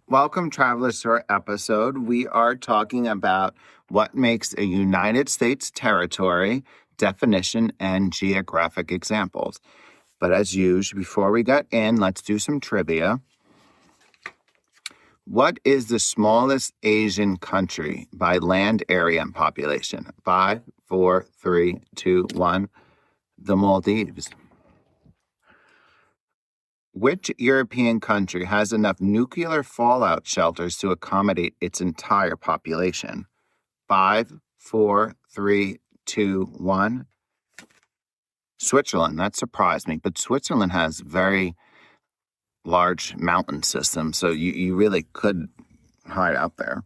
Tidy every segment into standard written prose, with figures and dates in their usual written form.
Welcome, travelers, to our episode. We are talking about what makes a United States territory, definition, and geographic examples. But as usual, before we get in, let's do some trivia. What is the smallest Asian country by land area and population? 5, 4, 3, 2, 1. The Maldives. Which European country has enough nuclear fallout shelters to accommodate its entire population? 5, 4, 3, 2, 1. Switzerland. That surprised me, but Switzerland has very large mountain systems, so you really could hide out there.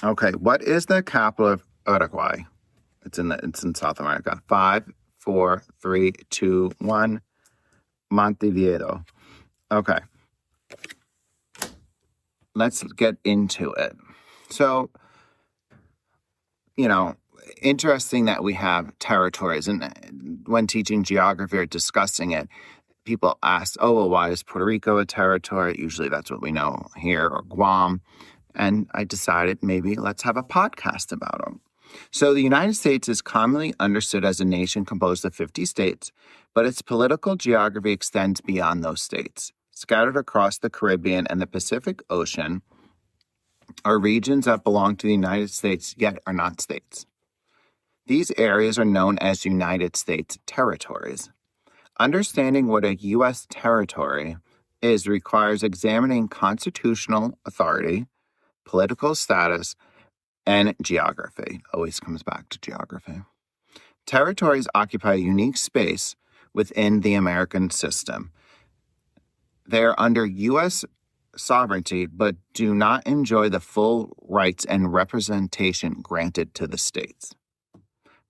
Okay, what is the capital of Uruguay? It's in South America. 5, 4, 3, 2, 1. Montevideo. Okay. Let's get into it. So, interesting that we have territories. And when teaching geography or discussing it, people ask, why is Puerto Rico a territory? Usually that's what we know here, or Guam. And I decided maybe let's have a podcast about them. So the United States is commonly understood as a nation composed of 50 states, but its political geography extends beyond those states. Scattered across the Caribbean and the Pacific Ocean are regions that belong to the United States yet are not states. These areas are known as United States territories. Understanding what a U.S. territory is requires examining constitutional authority, political status, and geography. Always comes back to geography. Territories occupy a unique space within the American system. They are under U.S. sovereignty, but do not enjoy the full rights and representation granted to the states.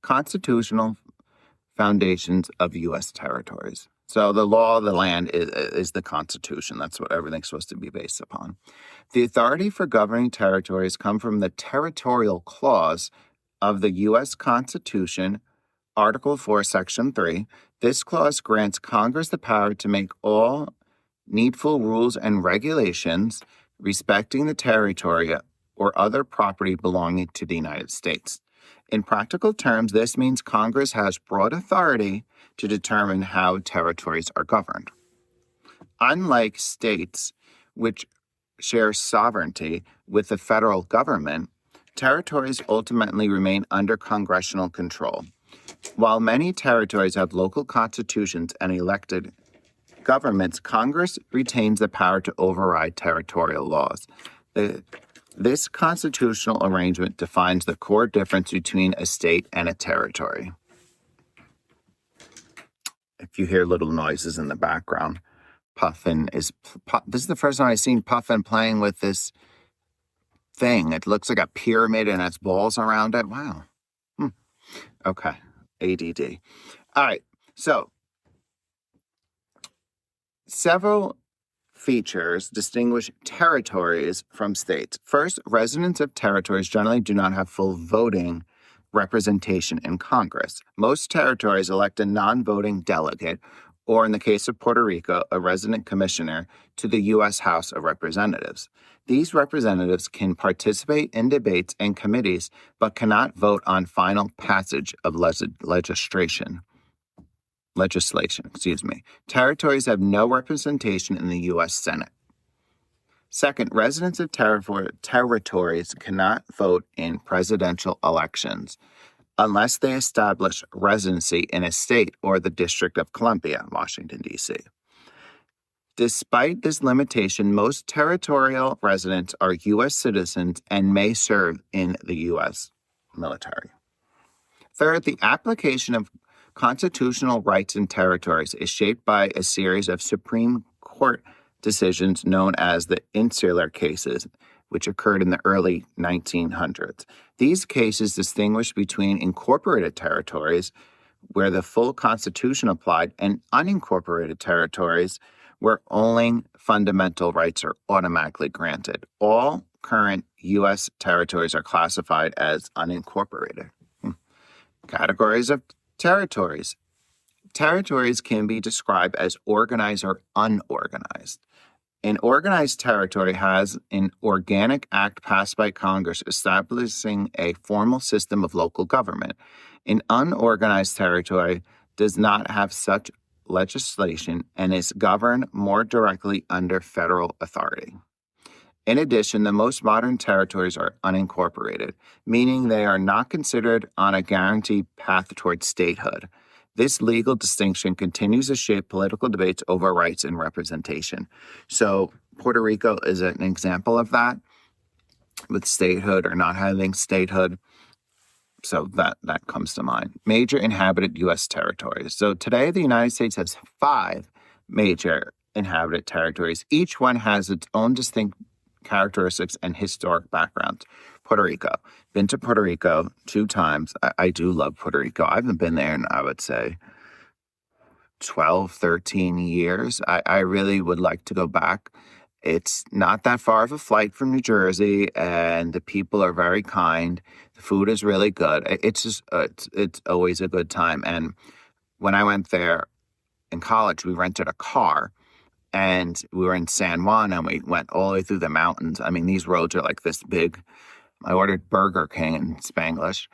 Constitutional foundations of U.S. territories. So the law of the land is the Constitution. That's what everything's supposed to be based upon. The authority for governing territories come from the Territorial Clause of the U.S. Constitution, Article 4, Section 3. This clause grants Congress the power to make all needful rules and regulations respecting the territory or other property belonging to the United States. In practical terms, this means Congress has broad authority to determine how territories are governed. Unlike states, which share sovereignty with the federal government, territories ultimately remain under congressional control. While many territories have local constitutions and elected governments, Congress retains the power to override territorial laws. This constitutional arrangement defines the core difference between a state and a territory. If you hear little noises in the background, this is the first time I've seen Puffin playing with this thing. It looks like a pyramid and has balls around it. Wow. Okay. ADD. All right. So, several features distinguish territories from states. First, residents of territories generally do not have full voting representation in Congress. Most territories elect a non-voting delegate, or in the case of Puerto Rico, a resident commissioner, to the U.S. House of Representatives. These representatives can participate in debates and committees, but cannot vote on final passage of legislation. Territories have no representation in the U.S. Senate. Second, residents of territories cannot vote in presidential elections unless they establish residency in a state or the District of Columbia, Washington, D.C. Despite this limitation, most territorial residents are U.S. citizens and may serve in the U.S. military. Third, the application of constitutional rights in territories is shaped by a series of Supreme Court decisions known as the insular cases, which occurred in the early 1900s. These cases distinguish between incorporated territories, where the full Constitution applied, and unincorporated territories, where only fundamental rights are automatically granted. All current U.S. territories are classified as unincorporated. Categories of territories: Territories can be described as organized or unorganized. An organized territory has an organic act passed by Congress establishing a formal system of local government. An unorganized territory does not have such legislation and is governed more directly under federal authority. In addition, the most modern territories are unincorporated, meaning they are not considered on a guaranteed path toward statehood. This legal distinction continues to shape political debates over rights and representation. So, Puerto Rico is an example of that, with statehood or not having statehood. So that comes to mind. Major inhabited U.S. territories. So today, the United States has 5 major inhabited territories. Each one has its own distinct characteristics and historic backgrounds. Puerto Rico. Been to Puerto Rico 2 times. I do love Puerto Rico. I haven't been there in, I would say, 12, 13 years. I really would like to go back. It's not that far of a flight from New Jersey, and the people are very kind. The food is really good. It's just it's always a good time. And when I went there in college, we rented a car, and we were in San Juan, and we went all the way through the mountains. I mean, these roads are like this big. I ordered Burger King in Spanglish,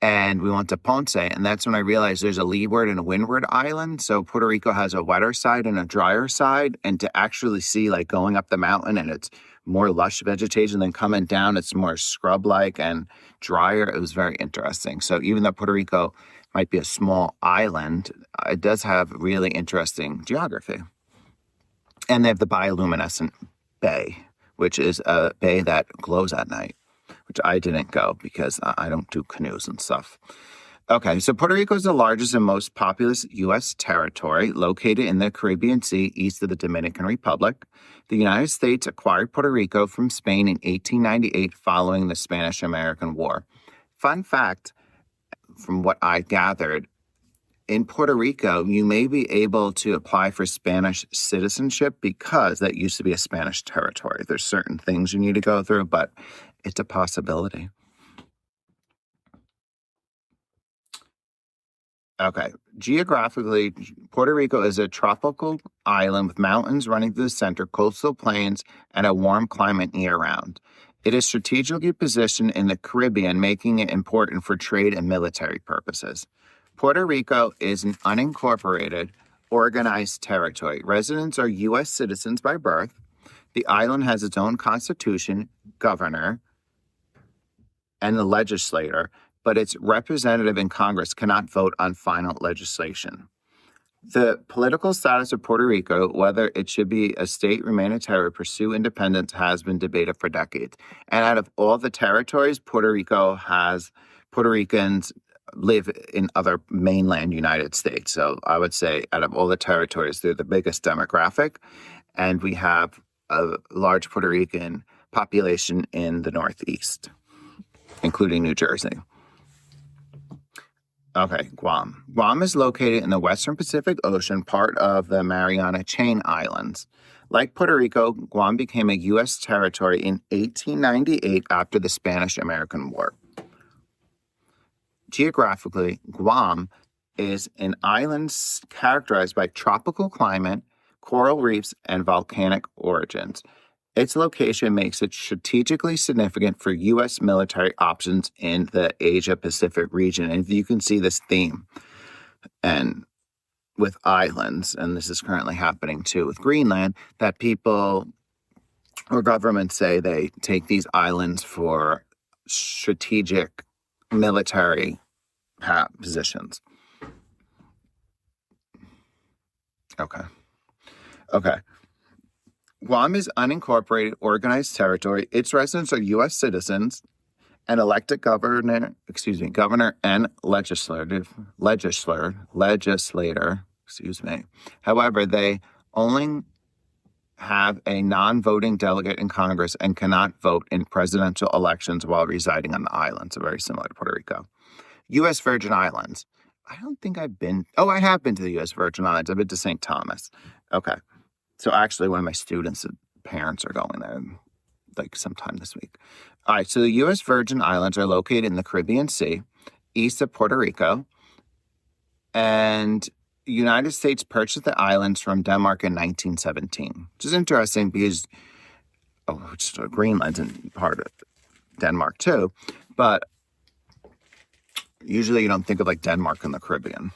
and we went to Ponce, and that's when I realized there's a leeward and a windward island. So Puerto Rico has a wetter side and a drier side, and to actually see like going up the mountain and it's more lush vegetation than coming down, it's more scrub-like and drier. It was very interesting. So even though Puerto Rico might be a small island, it does have really interesting geography. And they have the bioluminescent bay, which is a bay that glows at night, which I didn't go because I don't do canoes and stuff. Okay, so Puerto Rico is the largest and most populous U.S. territory located in the Caribbean Sea east of the Dominican Republic. The United States acquired Puerto Rico from Spain in 1898 following the Spanish-American War. Fun fact, from what I gathered, in Puerto Rico, you may be able to apply for Spanish citizenship because that used to be a Spanish territory. There's certain things you need to go through, but it's a possibility. Okay. Geographically, Puerto Rico is a tropical island with mountains running through the center, coastal plains, and a warm climate year-round. It is strategically positioned in the Caribbean, making it important for trade and military purposes. Puerto Rico is an unincorporated, organized territory. Residents are U.S. citizens by birth. The island has its own constitution, governor, and the legislator, but its representative in Congress cannot vote on final legislation. The political status of Puerto Rico, whether it should be a state, remain a territory, pursue independence, has been debated for decades. And out of all the territories, Puerto Ricans live in other mainland United States. So I would say out of all the territories, they're the biggest demographic. And we have a large Puerto Rican population in the Northeast, including New Jersey. Okay, Guam. Guam is located in the Western Pacific Ocean, part of the Mariana Chain Islands. Like Puerto Rico, Guam became a U.S. territory in 1898 after the Spanish-American War. Geographically, Guam is an island characterized by tropical climate, coral reefs, and volcanic origins. Its location makes it strategically significant for U.S. military options in the Asia-Pacific region. And you can see this theme and with islands, and this is currently happening too with Greenland, that people or governments say they take these islands for strategic military positions. Okay. Guam is unincorporated, organized territory. Its residents are U.S. citizens and elected governor and legislator. However, they only have a non-voting delegate in Congress and cannot vote in presidential elections while residing on the island. So very similar to Puerto Rico. U.S. Virgin Islands. I don't think I've been. Oh, I have been to the U.S. Virgin Islands. I've been to St. Thomas. Okay. So actually, one of my students' parents are going there like sometime this week. All right. So the U.S. Virgin Islands are located in the Caribbean Sea, east of Puerto Rico. And United States purchased the islands from Denmark in 1917, which is interesting because Greenland's in part of Denmark too, but usually you don't think of like Denmark in the Caribbean.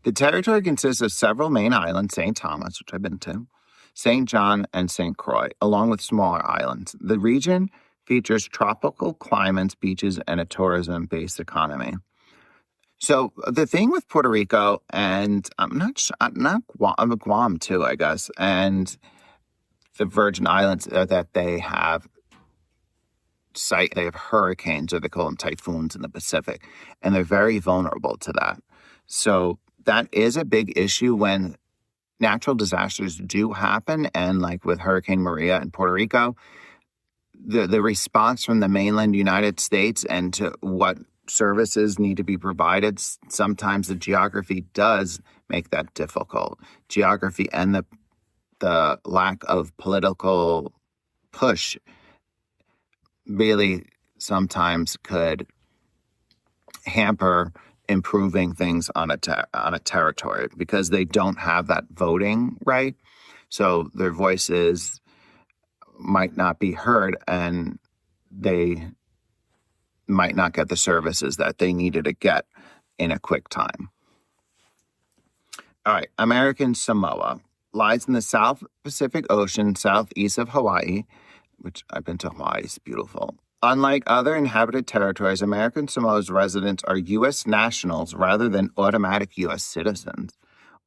The territory consists of several main islands, St. Thomas, which I've been to, St. John, and St. Croix, along with smaller islands. The region features tropical climates, beaches, and a tourism-based economy. So the thing with Puerto Rico, and Guam too, I guess, and the Virgin Islands, that they have hurricanes, or they call them typhoons, in the Pacific, and they're very vulnerable to that. So that is a big issue when natural disasters do happen, and like with Hurricane Maria in Puerto Rico, the response from the mainland United States and to what services need to be provided, sometimes the geography does make that difficult. Geography and the lack of political push really sometimes could hamper improving things on a territory because they don't have that voting right. So their voices might not be heard, and they might not get the services that they needed to get in a quick time. All right, American Samoa lies in the South Pacific Ocean, southeast of Hawaii, which I've been to Hawaii, it's beautiful. Unlike other inhabited territories, American Samoa's residents are U.S. nationals rather than automatic U.S. citizens,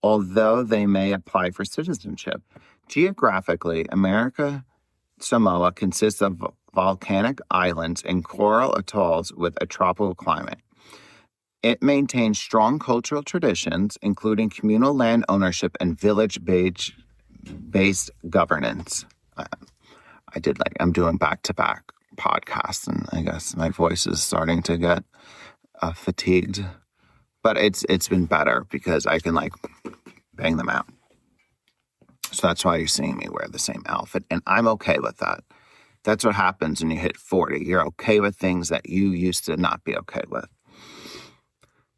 although they may apply for citizenship. Geographically, American Samoa consists of volcanic islands and coral atolls with a tropical climate. It maintains strong cultural traditions, including communal land ownership and village-based governance. I'm doing back-to-back podcasts, and I guess my voice is starting to get fatigued. But it's been better because I can like bang them out. So that's why you're seeing me wear the same outfit, and I'm okay with that. That's what happens when you hit 40. You're okay with things that you used to not be okay with.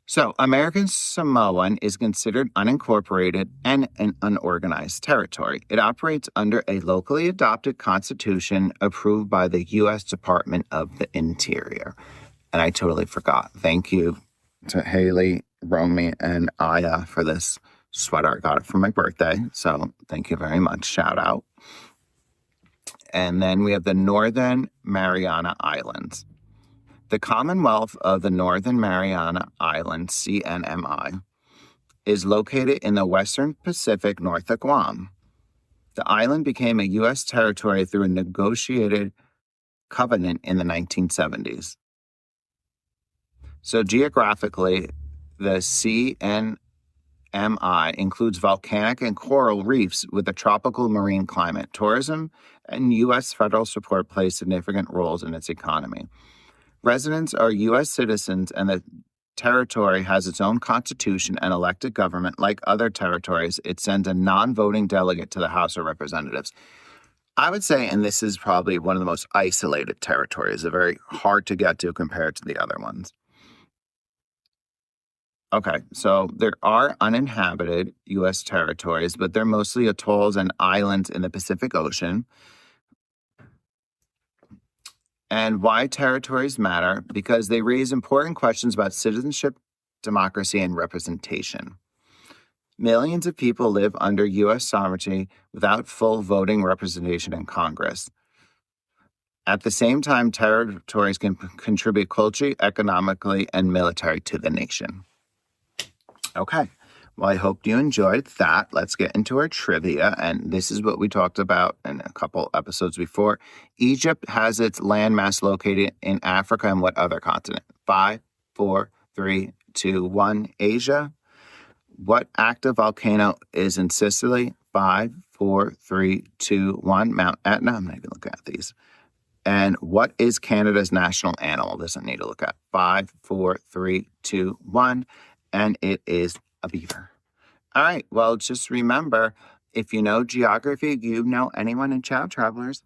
So American Samoan is considered unincorporated and an unorganized territory. It operates under a locally adopted constitution approved by the U.S. Department of the Interior. And I totally forgot. Thank you to Haley, Romy, and Aya for this sweater. I got it for my birthday. So thank you very much. Shout out. And then we have the Northern Mariana Islands. The Commonwealth of the Northern Mariana Islands, CNMI, is located in the Western Pacific north of Guam. The island became a U.S. territory through a negotiated covenant in the 1970s. So geographically, the CNMI includes volcanic and coral reefs with a tropical marine climate. Tourism and U.S. federal support play significant roles in its economy. Residents are U.S. citizens, and the territory has its own constitution and elected government. Like other territories, it sends a non-voting delegate to the House of Representatives. I would say, and this is probably one of the most isolated territories, they're very hard to get to compared to the other ones. Okay, so there are uninhabited U.S. territories, but they're mostly atolls and islands in the Pacific Ocean. And why territories matter? Because they raise important questions about citizenship, democracy, and representation. Millions of people live under U.S. sovereignty without full voting representation in Congress. At the same time, territories can contribute culturally, economically, and militarily to the nation. Okay, well, I hope you enjoyed that. Let's get into our trivia, and this is what we talked about in a couple episodes before. Egypt has its landmass located in Africa and what other continent? 5, 4, 3, 2, 1. Asia. What active volcano is in Sicily? 5, 4, 3, 2, 1. Mount Etna. I'm not even looking at these. And what is Canada's national animal? This I need to look at. 5, 4, 3, 2, 1. And it is a beaver. All right. Well, just remember, if you know geography, you know anyone in Ciao Travelers.